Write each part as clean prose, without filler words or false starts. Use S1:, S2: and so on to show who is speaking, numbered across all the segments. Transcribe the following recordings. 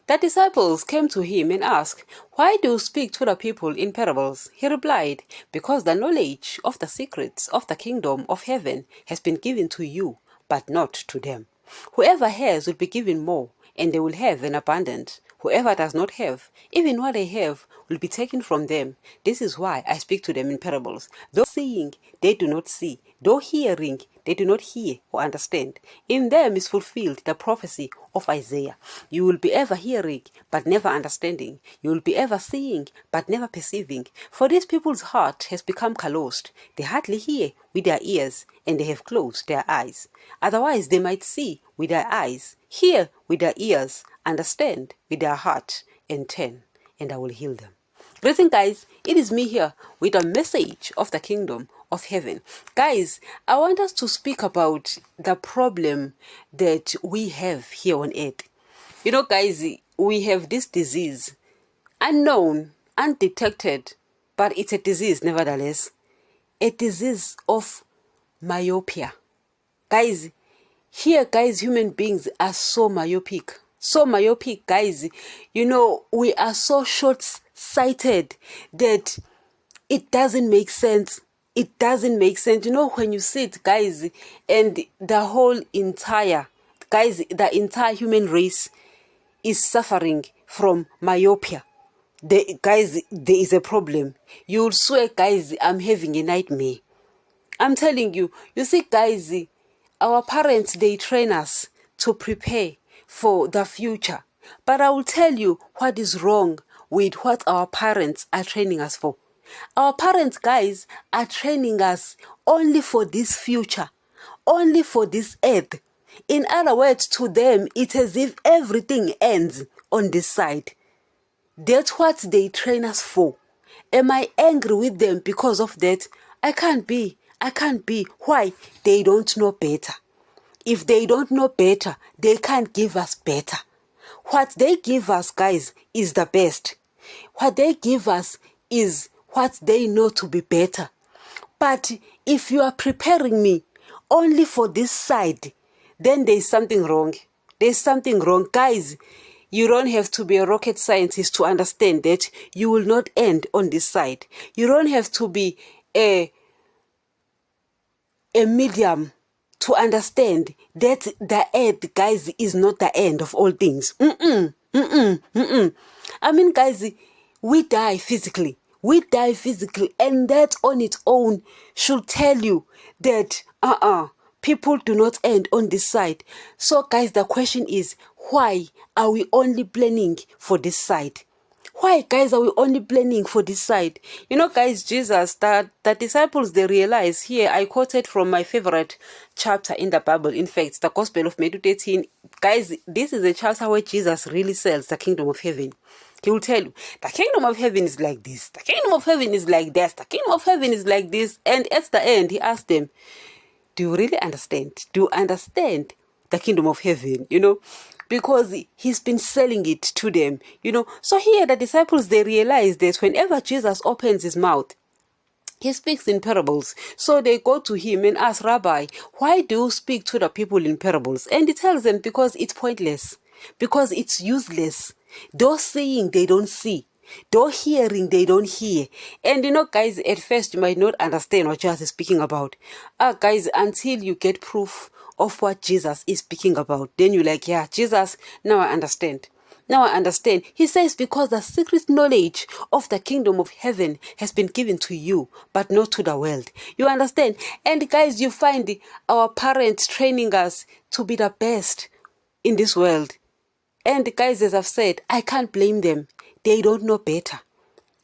S1: The disciples came to him and asked, "Why do you speak to the people in parables?" He replied, "Because the knowledge of the secrets of the kingdom of heaven has been given to you, but not to them. Whoever has will be given more, and they will have an abundance. Whoever does not have, even what they have, will be taken from them. This is why I speak to them in parables. Though seeing, they do not see. Though hearing, they do not hear or understand. In them is fulfilled the prophecy of Isaiah. You will be ever hearing, but never understanding. You will be ever seeing, but never perceiving. For these people's heart has become calloused. They hardly hear with their ears, and they have closed their eyes. Otherwise they might see with their eyes, hear with their ears, understand with their heart, and turn, and I will heal them." Greeting, guys. It is me here with a message of the kingdom of heaven. Guys, I want us to speak about the problem that we have here on earth. You know, guys, we have this disease, unknown, undetected, but it's a disease nevertheless. A disease of myopia. Guys, here, guys, human beings are so myopic. So myopic, guys. You know, we are so short-sighted that it doesn't make sense. It doesn't make sense. You know, when you sit, guys, and the entire human race is suffering from myopia. Guys, there is a problem. You'll swear, guys, I'm having a nightmare. I'm telling you. You see, guys, our parents, they train us to prepare for the future. But I will tell you what is wrong with what our parents are training us for. Our parents, guys, are training us only for this future, only for this earth. In other words, to them, it's as if everything ends on this side. That's what they train us for. Am I angry with them because of that? I can't be. Why? They don't know better. If they don't know better, they can't give us better. What they give us, guys, is the best. What they give us is what they know to be better. But if you are preparing me only for this side, then there's something wrong. There's something wrong. Guys, you don't have to be a rocket scientist to understand that you will not end on this side. You don't have to be a medium to understand that the earth, guys, is not the end of all things. I mean, guys, we die physically. And that on its own should tell you that people do not end on this side. So, guys, the question is, why are we only planning for this side? Why, guys, are we only planning for this side? You know, guys, Jesus, the disciples, they realize here, I quoted from my favorite chapter in the Bible. In fact, the Gospel of Matthew 13. Guys, this is a chapter where Jesus really sells the kingdom of heaven. He will tell you, the kingdom of heaven is like this. The kingdom of heaven is like this. The kingdom of heaven is like this. And at the end, he asked them, do you really understand? Do you understand the kingdom of heaven? You know, because he's been selling it to them, you know. So here the disciples, they realize that whenever Jesus opens his mouth, he speaks in parables. So they go to him and ask, "Rabbi, why do you speak to the people in parables?" And he tells them, because it's pointless, because it's useless. Though seeing, they don't see. Though hearing, they don't hear. And you know, guys, at first you might not understand what Jesus is speaking about. Guys, until you get proof of what Jesus is speaking about, then you're like, yeah, Jesus, now I understand. He says, because the secret knowledge of the kingdom of heaven has been given to you, but not to the world. You understand? And guys, you find our parents training us to be the best in this world. And guys, as I've said, I can't blame them. They don't know better.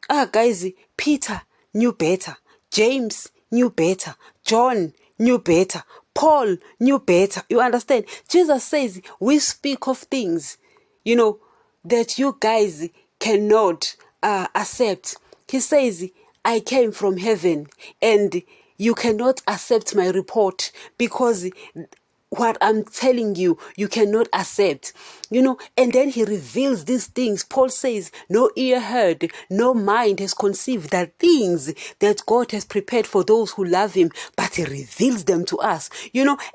S1: Guys, Peter knew better. James knew better. John knew better. Paul knew better. You understand? Jesus says, we speak of things, you know, that you guys cannot accept. He says, I came from heaven and you cannot accept my report because what I'm telling you, you cannot accept, and then he reveals these things. Paul says, no ear heard, no mind has conceived the things that God has prepared for those who love him, but he reveals them to us,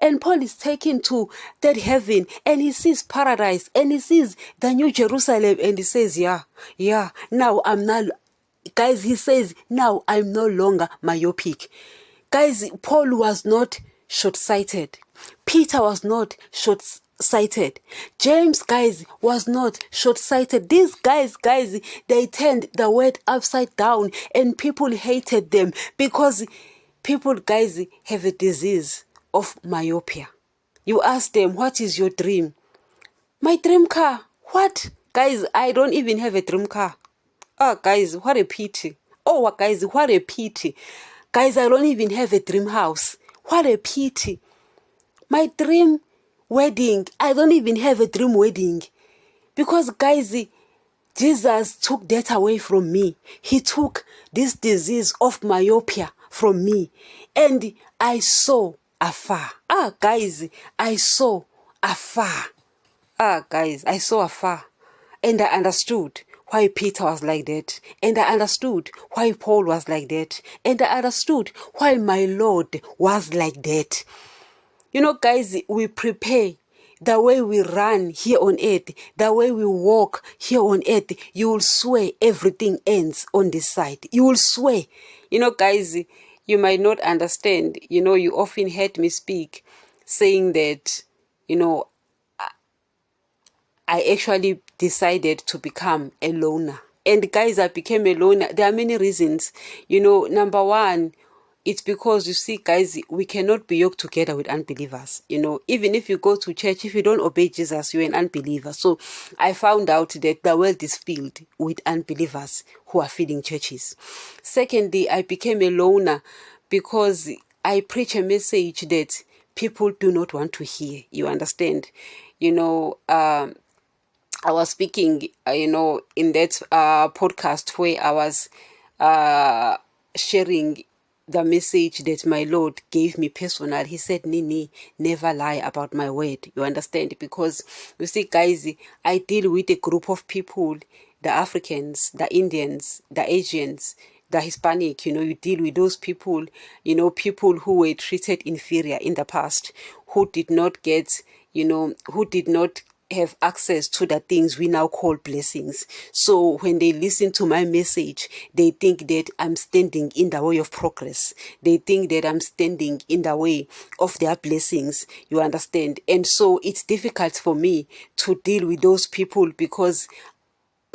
S1: and Paul is taken to that heaven, and he sees paradise, and he sees the new Jerusalem, and he says, now I'm not, guys, he says, now I'm no longer myopic. Guys, Paul was not short-sighted. Peter was not short-sighted. James, guys, was not short-sighted. These guys, they turned the word upside down, and people hated them because people, guys, have a disease of myopia. You ask them, what is your dream? My dream car. What? Guys, I don't even have a dream car. Oh, guys, what a pity. Oh, guys, what a pity. Guys, I don't even have a dream house. What a pity. My dream wedding, I don't even have a dream wedding. Because, guys, Jesus took that away from me. He took this disease of myopia from me. And I saw afar. Guys, I saw afar. Guys, I saw afar. And I understood why Peter was like that. And I understood why Paul was like that. And I understood why my Lord was like that. Guys, we prepare the way we run here on earth, the way we walk here on earth. You will swear everything ends on this side. You will swear. Guys, you might not understand. You often heard me speak saying that, I actually decided to become a loner. And guys, I became a loner. There are many reasons. Number one, it's because, you see, guys, we cannot be yoked together with unbelievers. Even if you go to church, if you don't obey Jesus, you're an unbeliever. So I found out that the world is filled with unbelievers who are filling churches. Secondly, I became a loner because I preach a message that people do not want to hear. You understand? I was speaking, in that podcast where I was sharing the message that my Lord gave me personal. He said, Nini, never lie about my word. You understand? Because, you see, guys, I deal with a group of people, the Africans, the Indians, the Asians, the Hispanic, you deal with those people, people who were treated inferior in the past, who did not get, who did not have access to the things we now call blessings. So when they listen to my message, they think that I'm standing in the way of progress. They think that I'm standing in the way of their blessings. You understand? And so it's difficult for me to deal with those people because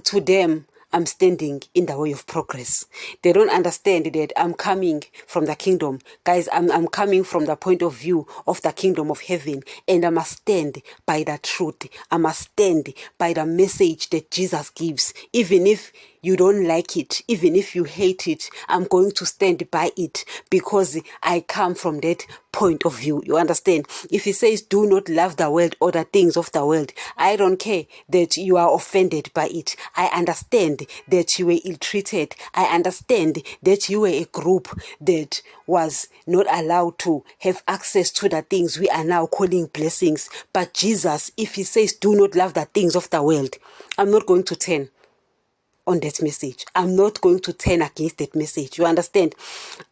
S1: to them, I'm standing in the way of progress. They don't understand that I'm coming from the kingdom. Guys, I'm coming from the point of view of the kingdom of heaven. And I must stand by the truth. I must stand by the message that Jesus gives. Even if you don't like it, even if you hate it, I'm going to stand by it because I come from that point of view. You understand? If he says, do not love the world or the things of the world, I don't care that you are offended by it. I understand that you were ill-treated. I understand that you were a group that was not allowed to have access to the things we are now calling blessings. But Jesus, if he says, do not love the things of the world, I'm not going to turn on that message. I'm not going to turn against that message. You understand?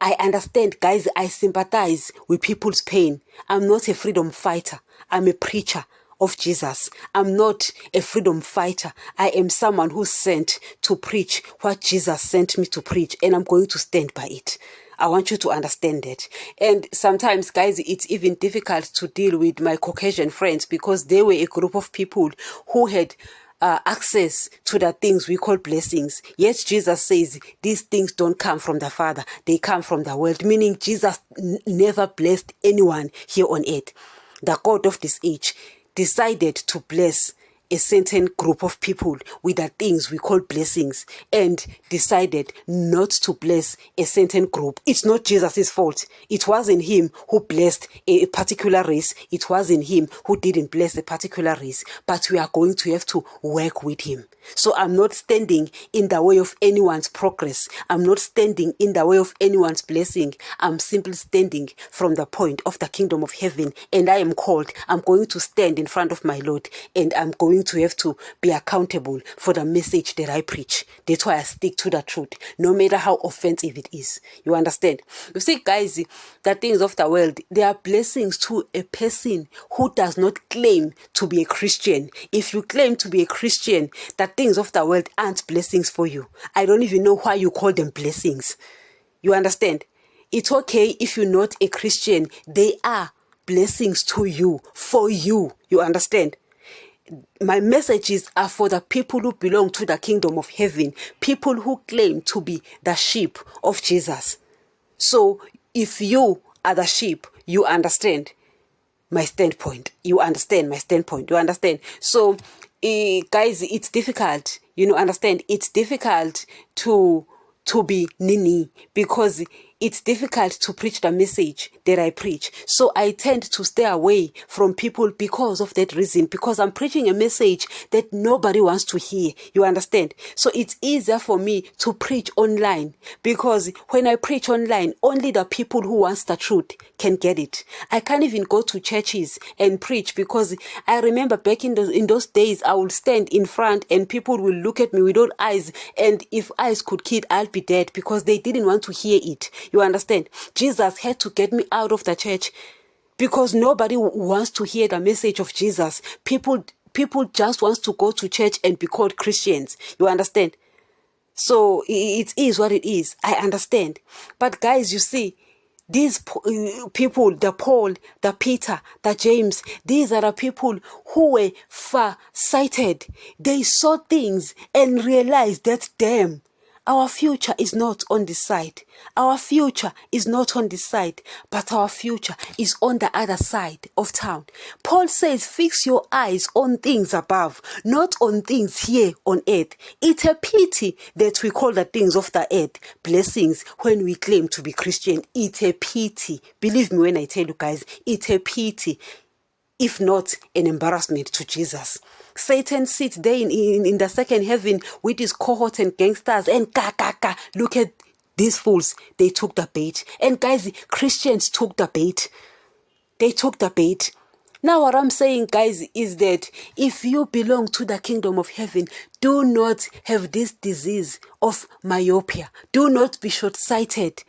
S1: I understand, guys. I sympathize with people's pain. I'm not a freedom fighter. I'm a preacher of Jesus. I'm not a freedom fighter. I am someone who's sent to preach what Jesus sent me to preach, and I'm going to stand by it. I want you to understand that. And sometimes, guys, it's even difficult to deal with my Caucasian friends because they were a group of people who had access to the things we call blessings. Yes, Jesus says these things don't come from the Father, they come from the world, meaning Jesus never blessed anyone here on earth. The God of this age decided to bless a certain group of people with the things we call blessings and decided not to bless a certain group. It's not Jesus' fault. It wasn't him who blessed a particular race. It wasn't him who didn't bless a particular race. But we are going to have to work with him. So I'm not standing in the way of anyone's progress. I'm not standing in the way of anyone's blessing. I'm simply standing from the point of the kingdom of heaven, and I am called. I'm going to stand in front of my Lord, and I'm going to have to be accountable for the message that I preach. That's why I stick to the truth, no matter how offensive it is. You understand? You see, guys, the things of the world, they are blessings to a person who does not claim to be a Christian. If you claim to be a Christian, the things of the world aren't blessings for you. I don't even know why you call them blessings. You understand? It's okay if you're not a Christian. They are blessings to you, for you. You understand? My messages are for the people who belong to the kingdom of heaven, people who claim to be the sheep of Jesus. So if you are the sheep, you understand my standpoint. You understand my standpoint. You understand? So, guys, it's difficult. Understand? It's difficult to be nini, because it's difficult to preach the message that I preach. So I tend to stay away from people because of that reason, because I'm preaching a message that nobody wants to hear. You understand? So it's easier for me to preach online, because when I preach online, only the people who want the truth can get it. I can't even go to churches and preach, because I remember back in those days, I would stand in front and people will look at me with all eyes, and if eyes could kill, I'll be dead, because they didn't want to hear it. You understand? Jesus had to get me out of the church, because nobody wants to hear the message of Jesus. People just wants to go to church and be called Christians. You understand? So it is what it is. I understand. But guys, you see, these people, the Paul, the Peter, the James, these are the people who were far-sighted. They saw things and realized that, damn, our future is not on this side. Our future is not on this side, but our future is on the other side of town. Paul says, fix your eyes on things above, not on things here on earth. It's a pity that we call the things of the earth blessings when we claim to be Christian. It's a pity. Believe me when I tell you guys, it's a pity, if not an embarrassment to Jesus. Satan sits there in the second heaven with his cohorts and gangsters and look at these fools. They took the bait. And guys, Christians took the bait. They took the bait. Now what I'm saying, guys, is that if you belong to the kingdom of heaven, do not have this disease of myopia. Do not be short-sighted.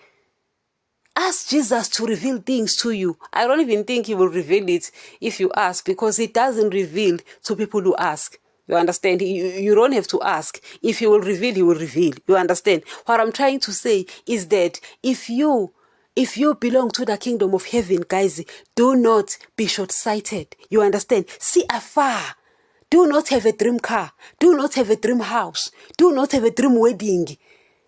S1: Ask Jesus to reveal things to you. I don't even think he will reveal it if you ask, because he doesn't reveal to people who ask. You understand? You don't have to ask. If he will reveal, he will reveal. You understand? What I'm trying to say is that if you belong to the kingdom of heaven, guys, do not be short-sighted. You understand? See afar. Do not have a dream car. Do not have a dream house. Do not have a dream wedding.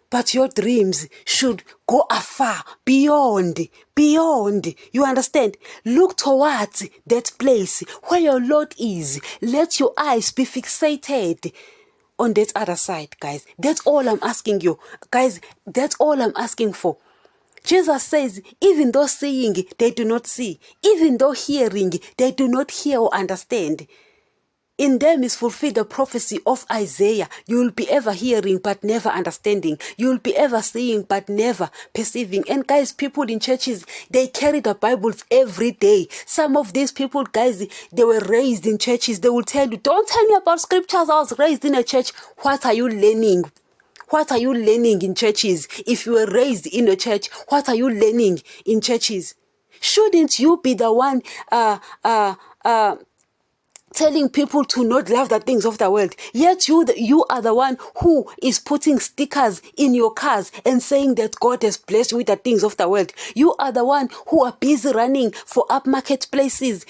S1: But your dreams should go afar, beyond. You understand? Look towards that place where your Lord is. Let your eyes be fixated on that other side, guys. That's all I'm asking you. Guys, that's all I'm asking for. Jesus says, even though seeing, they do not see. Even though hearing, they do not hear or understand. In them is fulfilled the prophecy of Isaiah. You will be ever hearing but never understanding. You will be ever seeing but never perceiving. And guys, people in churches, they carry the Bibles every day. Some of these people, guys, they were raised in churches. They will tell you, don't tell me about scriptures. I was raised in a church. What are you learning? What are you learning in churches? If you were raised in a church, what are you learning in churches? Shouldn't you be the one telling people to not love the things of the world? Yet you are the one who is putting stickers in your cars and saying that God has blessed you with the things of the world. You are the one who are busy running for upmarket places,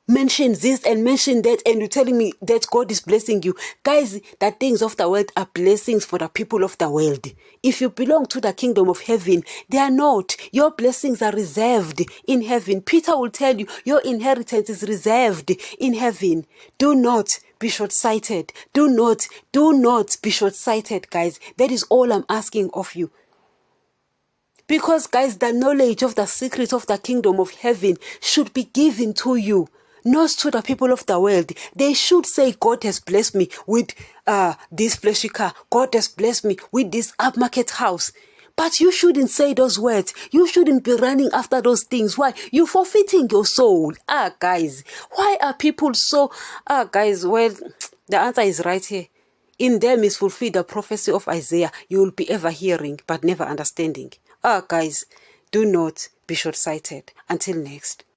S1: mention this and mention that, and you're telling me that God is blessing you. Guys, the things of the world are blessings for the people of the world. If you belong to the kingdom of heaven, they are not. Your blessings are reserved in heaven. Peter will tell you your inheritance is reserved in heaven. Do not be short-sighted. Do not be short-sighted, guys. That is all I'm asking of you. Because, guys, the knowledge of the secrets of the kingdom of heaven should be given to you, not to the people of the world. They should say, God has blessed me with this fleshy car. God has blessed me with this upmarket house. But you shouldn't say those words. You shouldn't be running after those things. Why? You're forfeiting your soul. Guys, why are people so... guys, well, the answer is right here. In them is fulfilled the prophecy of Isaiah. You will be ever hearing, but never understanding. Guys, do not be short-sighted. Until next.